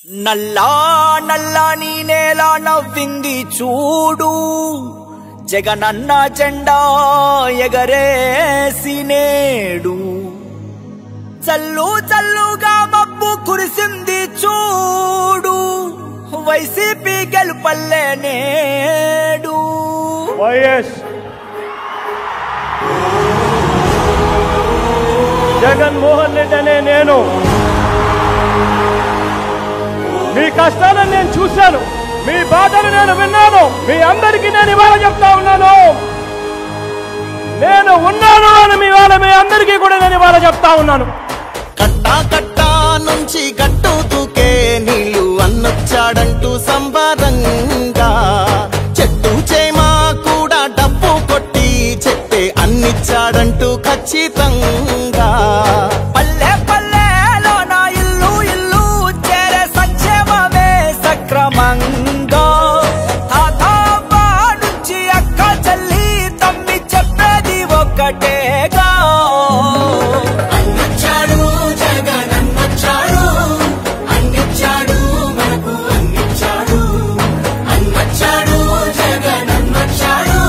నల్లా నల్లని నేల నవ్వింది చూడు, జగనన్న జెండా ఎగరేసి నేడు. చల్లు చల్లుగా మబ్బు కురిసింది చూడు, వైసీపీ గెలుపల్లే నేడు. వైఎస్ జగన్మోహన్ రెడ్డి అనే నేను మీ కష్టాలను నేను చూశాను, మీ బాధను నేను విన్నాను. మీ అందరికీ నేను ఇవాళ చెప్తా ఉన్నాను, నేను ఉన్నాను అని మీ అందరికీ కూడా నేను ఇవాళ చెప్తా ఉన్నాను. కట్టా కట్టా నుంచి గట్టు దూకే నీళ్లు అన్నొచ్చాడంటూ సంబరంగా, చెట్టు చేమా కూడా డబ్బు కొట్టి చెట్టే అన్నిచ్చాడంటూ ఖచ్చితంగా. పల్లె పల్లెలో నా ఇల్లు ఇల్లు చేరే సంక్షేమమే సక్రమంగా. తాతవ్వ నుంచి అక్క చెల్లి తమ్మి చెప్పేది ఒక్కటేగా, అన్నొచ్చాడు జగన్ అన్నొచ్చాడు, అన్నిచ్చాడు మనకు అన్నిచ్చాడు. అన్నొచ్చాడు జగన్ అన్నొచ్చాడు,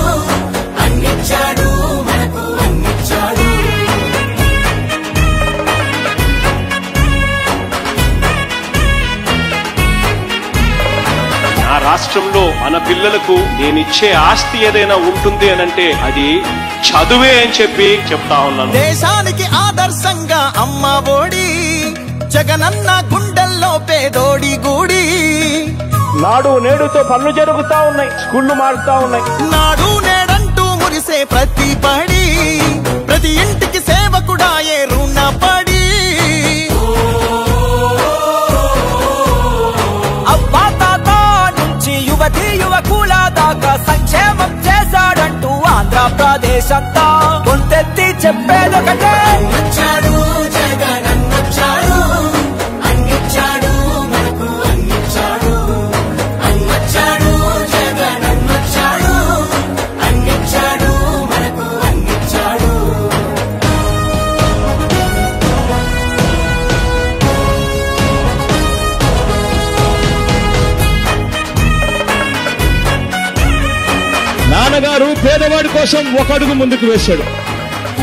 అన్నిచ్చాడు మనకు అన్నిచ్చాడు. నా రాష్ట్రంలో మన పిల్లలకు నేనిచ్చే ఆస్తి ఏదైనా ఉంటుంది అనంటే అది చదువే అని చెప్పి చెప్తా ఉన్నాను. దేశానికి ఆదర్శంగా అమ్మ ఒడి, జగనన్న గుండెల్లో పేదోడి గుడి. నాడు నేడుతో పనులు జరుగుతా ఉన్నాయి, స్కూళ్లు మారుతా ఉన్నాయి. నాడు నేడంటూ మురిసే ప్రతి పడి, ప్రతి ఇంటికి సేవకుడా ఏ రుణపడి. అవ్వా తాత నుంచి యువతి యువకుల దాకా సంక్షేమం చేశాడంటూ ఆంధ్రప్రదేశ్ అంతా గొంతెత్తి చెప్పేదొకటే, అన్నొచ్చాడు జగన్ అన్నొచ్చాడు, అన్నిచ్చాడు మనకు అన్నిచ్చాడు. అన్నొచ్చాడు జగన్ అన్నొచ్చాడు, అన్నిచ్చాడు మనకు అన్నిచ్చాడు. నాన్నగారు పేదవాడి కోసం ఒక అడుగు ముందుకు వేశాడు.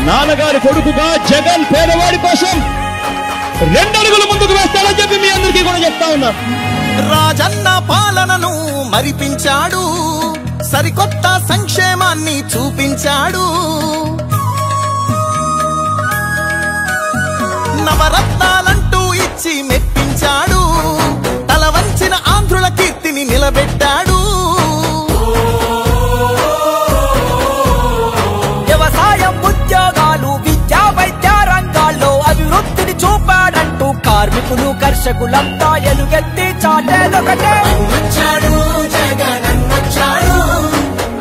నాన్నగారి కొడుకుగా జగన్ పేదవాడి కోసం 2 అడుగులు ముందుకు వేస్తాడని చెప్పి మీ అందరికీ కూడా చెప్తా ఉన్నారు. రాజన్న పాలనను మరిపించాడు, సరికొత్త సంక్షేమాన్ని చూపించాడు. నవరత్నాలంటూ ఇచ్చి మెప్పించాడు, తల వంచిన ఆంధ్రుల కీర్తిని నిలబెట్టాడు. వ్యవసాయం ఉద్యోగాలు విద్యా వైద్య రంగాల్లో అభివృద్ధిని చూపాడంటూ కార్మికులు కర్షకులంతా ఎలుగెత్తి చాటేదొకటే, అన్నొచ్చాడు జగన్ అన్నొచ్చాడు,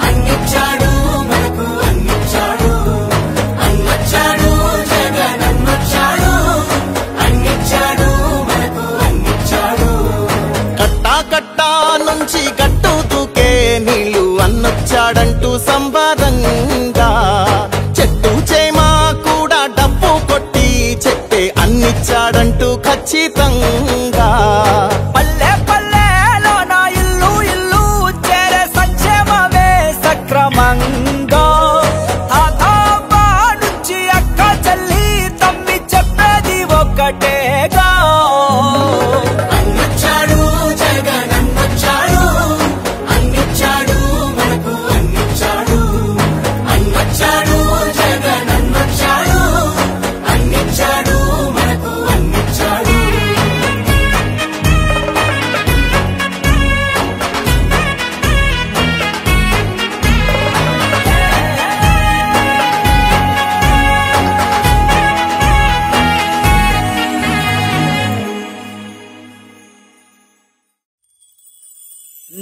అన్నిచ్చాడు మనకు అన్నిచ్చాడు. అన్నొచ్చాడు జగన్ అన్నొచ్చాడు, అన్నిచ్చాడు మనకు అన్నిచ్చాడు. కట్టా కట్టా నుంచి గట్టు దూకే నీళ్లు అన్నొచ్చాడంటూ సంబరంగా, చెట్టు చేమా కూడా డబ్బు కొట్టి చెట్టే అన్నిచ్చాడంటూ ఖచ్చితంగా. పల్లె పల్లెలో నా ఇల్లు ఇల్లు చేరే సంక్షేమమే సక్రమంగా. తాతవ్వ నుంచి అక్క చెల్లి తమ్మి చెప్పేది ఒక్కటేగా, అన్నొచ్చాడు జగన్ అన్నొచ్చాడు, అన్నిచ్చాడు మనకు అన్నిచ్చాడు. అన్నొచ్చాడు జగన్ అన్నొచ్చాడు, అన్నిచ్చాడు మనకు అన్నిచ్చాడు.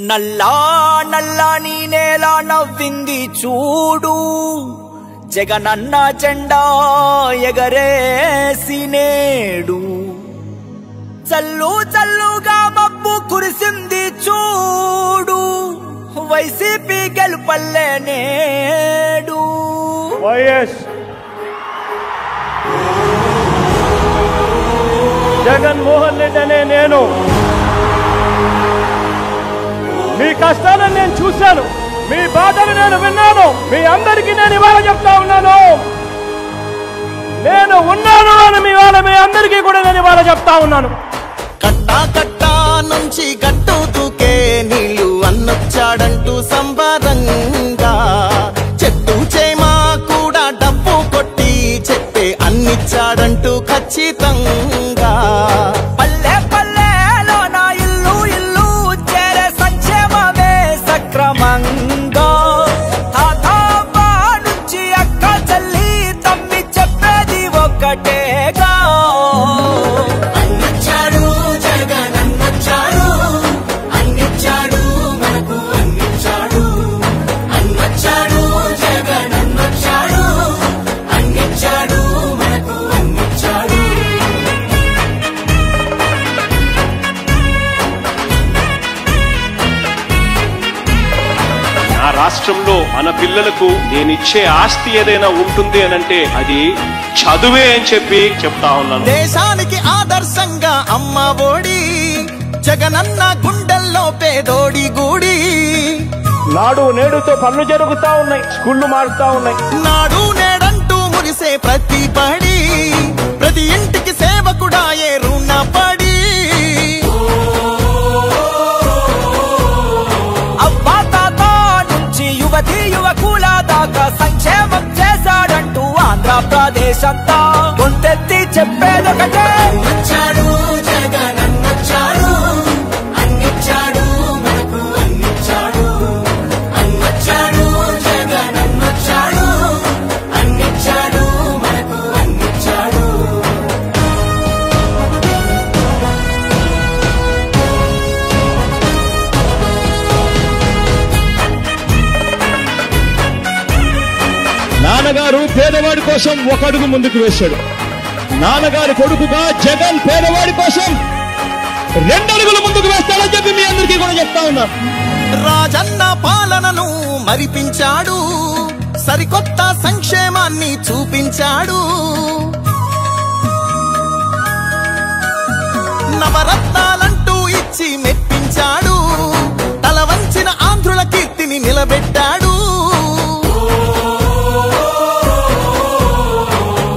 నల్లా నల్లని నేల నవ్వింది చూడు, జగనన్న జెండా ఎగరేసి నేడు. చల్లు చల్లుగా మబ్బు కురిసింది చూడు, వైసీపీ గెలుపల్లే నేడు. వైఎస్ జగన్మోహన్ రెడ్డి అనే నేను మీ కష్టాలను నేను చూశాను, మీ బాధలు నేను విన్నాను. మీ అందరికీ నేను ఇవాళ చెప్తా ఉన్నాను, నేను ఉన్నాను అని మీ అందరికీ కూడా నేను ఇవాళ చెప్తా ఉన్నాను. కట్టా కట్టా నుంచి గట్టు దూకే నీళ్లు అన్నొచ్చాడంటూ సంబరంగా, చెట్టు చేమా కూడా డబ్బు కొట్టి చెప్పే అన్నిచ్చాడంటూ ఖచ్చితంగా. పల్లె పల్లెలో నా ఇల్లు ఇల్లు చేరే సంక్షేమమే సక్రమంగా. తాతవ్వ నుంచి అక్క చెల్లి తమ్మి చెప్పేది ఒక్కటేగా. అన్నొచ్చాడు జగన్ అన్నొచ్చాడు, అన్నిచ్చాడు మనకు అన్నిచ్చాడు. అన్నొచ్చాడు జగన్ అన్నొచ్చాడు, అన్నిచ్చాడు మనకు అన్నిచ్చాడు. నా రాష్ట్రంలో మన పిల్లలకు నేనిచ్చే ఆస్తి ఏదైనా ఉంటుంది అనంటే అది చదువే అని చెప్పి చెప్తా ఉన్నాను. దేశానికి ఆదర్శంగా అమ్మ ఒడి, జగనన్న గుండెల్లో పేదోడి గుడి. నాడు నేడుతో పనులు జరుగుతా ఉన్నాయి, స్కూళ్లు మారుతా ఉన్నాయి. నాడు నేడంటూ మురిసే ప్రతి బడి, ప్రతి ఇంటికి సేవకుడాయే రుణపడి. అవ్వా తాత నుంచి యువతి యువకుల దాకా సంక్షేమం చేశాడంటూ ఆంధ్రప్రదేశ్ అంతా గొంతెత్తి చెప్పేదొకటే. అన్నొచ్చాడు జగన్ అన్నొచ్చాడు, అన్నిచ్చాడు మనకు అన్నిచ్చాడు. అన్నొచ్చాడు జగన్ అన్నొచ్చాడు, అన్నిచ్చాడు మనకు అన్నిచ్చాడు. నాన్నగారు పేదవాడి కోసం ఒక అడుగు ముందుకు వేశాడు. నాన్నగారి కొడుకుగా జగన్ పేదవాడి కోసం 2 అడుగులు ముందుకు వేస్తాడని చెప్పి మీ అందరికీ కూడా చెప్తా ఉన్నా. రాజన్న పాలనను మరిపించాడు, సరికొత్త సంక్షేమాన్ని చూపించాడు. నవరత్నాలంటూ ఇచ్చి మెప్పించాడు, తల వంచిన ఆంధ్రుల కీర్తిని నిలబెట్టాడు.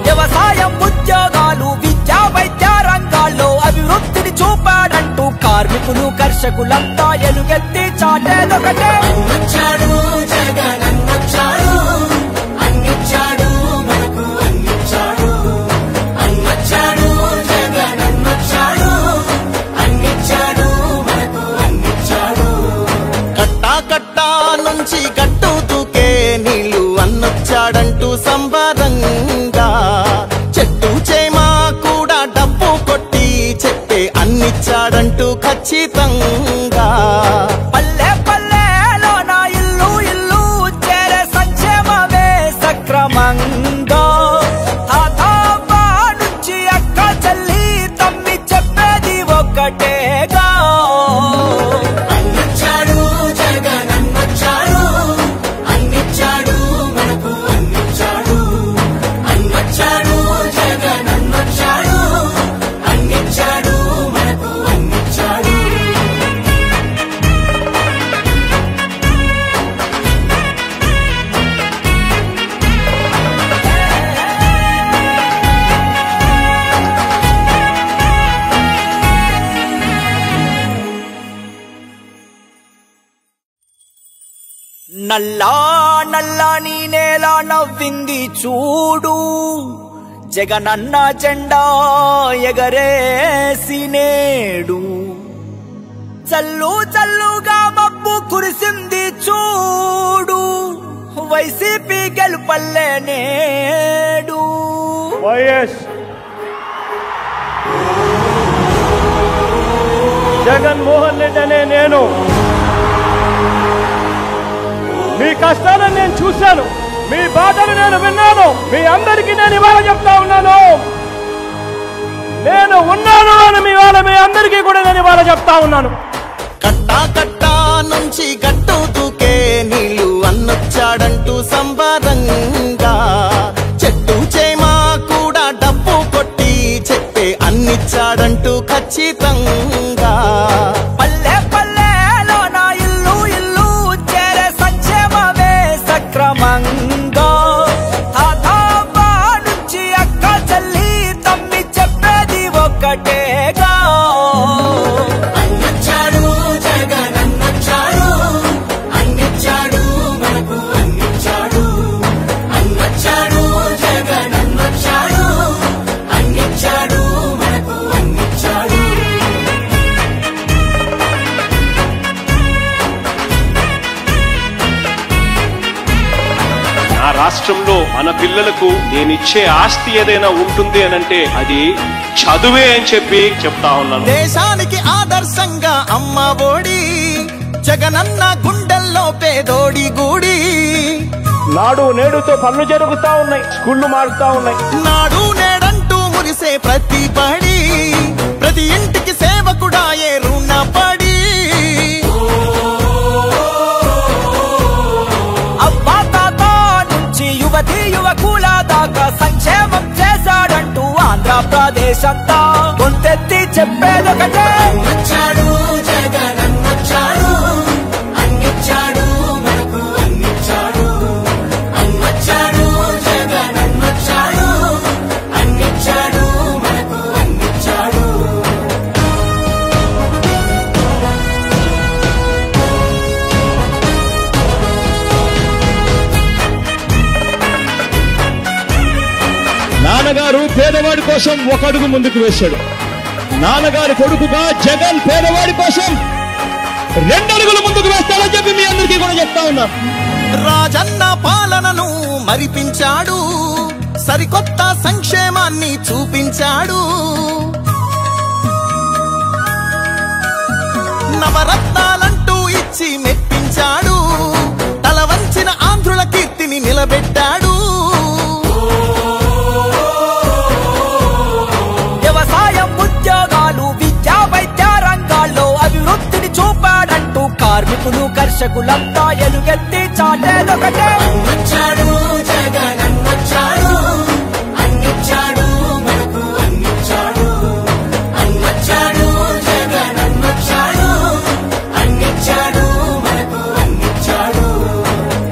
వ్యవసాయం ఉద్యోగాలు విద్యా వైద్య రంగాల్లో అభివృద్ధిని చూపాడంటూ కార్మికులు కర్షకులంతా ఎలుగెత్తి చాటేదొకటే. అన్నొచ్చాడు జగన్ అన్నొచ్చాడు, అన్నిచ్చాడు మనకు అన్నిచ్చాడు. అన్నొచ్చాడు జగన్ అన్నొచ్చాడు, అన్నిచ్చాడు మనకు అన్నిచ్చాడు. కట్టా కట్టా నుంచి గట్టు దూకే నీళ్లు అన్నొచ్చాడంటూ సంబరంగా, చెట్టు చేమా కూడా డబ్బు కొట్టి చెప్పే అన్నిచ్చాడంటూ ఖచ్చితంగా. పల్లె పల్లెలో నా ఇల్లు ఇల్లు చేరే సంక్షేమమే సక్రమంగా. తాతవ్వ నుంచి అక్క చెల్లి తమ్మి చెప్పేది ఒక్కటేగా. అన్నొచ్చాడు జగన్ అన్నొచ్చాడు, అన్నిచ్చాడు మనకు అన్నిచ్చాడు. అన్నొచ్చాడు జగన్ అన్నొచ్చాడు, అన్నిచ్చాడు మనకు అన్నిచ్చాడు. నల్లా నల్లా నీ నేల నవ్వింది చూడు, జగనన్న జెండా ఎగరేసి నేడు. చల్లు చల్లుగా మబ్బు కురిసింది చూడు, వైసీపీ గెలుపల్లే నేడు. వైఎస్ జగన్మోహన్ రెడ్డి అనే నేను మీ కష్టాలను నేను చూశాను, మీ బాధలు నేను విన్నాను. మీ అందరికీ నేను ఇవాళ చెప్తా ఉన్నాను, నేను ఉన్నాను అని మీ అందరికీ కూడా నేను ఇవాళ చెప్తా ఉన్నాను. కట్టా కట్టా నుంచి గట్టు దూకే నీళ్లు అన్నొచ్చాడంటూ సంబరంగా, చెట్టు చేమా కూడా డబ్బు కొట్టి చెప్పే అన్నిచ్చాడంటూ ఖచ్చితంగా. పల్లె పల్లెలో నా ఇల్లు అన్నొచ్చాడు జగనన్నొచ్చాడు, అన్నిచ్చాడు మనకు అన్నిచ్చాడు. అన్నొచ్చాడు జగనన్నొచ్చాడు, అన్నిచ్చాడు మనకు అన్నిచ్చాడు. నా రాష్ట్రంలో మన పిల్లలకు నేనిచ్చే ఆస్తి ఏదైనా ఉంటుంది అనంటే అది చదువే అని చెప్పి చెప్తా ఉన్నాను. దేశానికి ఆదర్శంగా అమ్మ ఒడి, జగనన్న గుండెల్లో పేదోడి గుడి. నాడు నేడుతో పనులు జరుగుతా ఉన్నాయి, స్కూళ్లు మారుతా ఉన్నాయి. నాడు నేడంటూ మురిసే ప్రతి పడి, ప్రతి ఇంటికి సేవకుడాయే రుణపడి. అబ్బా తాత నుంచి యువతి యువకుల దాకా సంక్షేమం చేశాడంటూ ఆంధ్రప్రదేశ్ అంతా గొంతెత్తి చెప్పేదొకటే. అన్నొచ్చాడు జగనన్నొచ్చాడు, అన్నిచ్చాడు మనకు అన్నిచ్చాడు. అన్నొచ్చాడు జగనన్నొచ్చాడు, అన్నిచ్చాడు మనకు అన్నిచ్చాడు. నాన్నగారు పేదవాడి కోసం ఒక అడుగు ముందుకు వేశాడు. నాన్నగారి కొడుకుగా జగన్ పేదవాడి కోసం 2 అడుగులు ముందుకు వేస్తాడని చెప్పి మీ అందరికీ కూడా చెప్తా ఉన్నా. రాజన్న పాలనను మరిపించాడు, సరికొత్త సంక్షేమాన్ని చూపించాడు. నవరత్నాలంటూ ఇచ్చి మెప్పించాడు, తల వంచిన ఆంధ్రుల కీర్తిని నిలబెట్టాడు. వ్యవసాయం, ఉద్యోగాలు, విద్యా వైద్య రంగాల్లో అభివృద్ధిని చూపాడంటూ కార్మికులు కర్షకులంతా ఎలుగెత్తి చాటేదొకటే. అన్నొచ్చాడు జగనన్నొచ్చాడు, అన్నిచ్చాడు మనకు అన్నిచ్చాడు. అన్నొచ్చాడు జగనన్నొచ్చాడు, అన్నిచ్చాడు మనకు అన్నిచ్చాడు.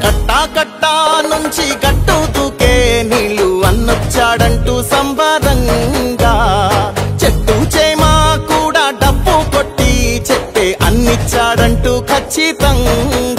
కట్టా కట్టా నుంచి గట్టు దూకే నీళ్లు అన్నొచ్చాడంటూ సంబరంగా, చెట్టు చేమా కూడా డబ్బు కొట్టి చెప్పే అన్నిచ్చాడంటూ ఖచ్చితంగా.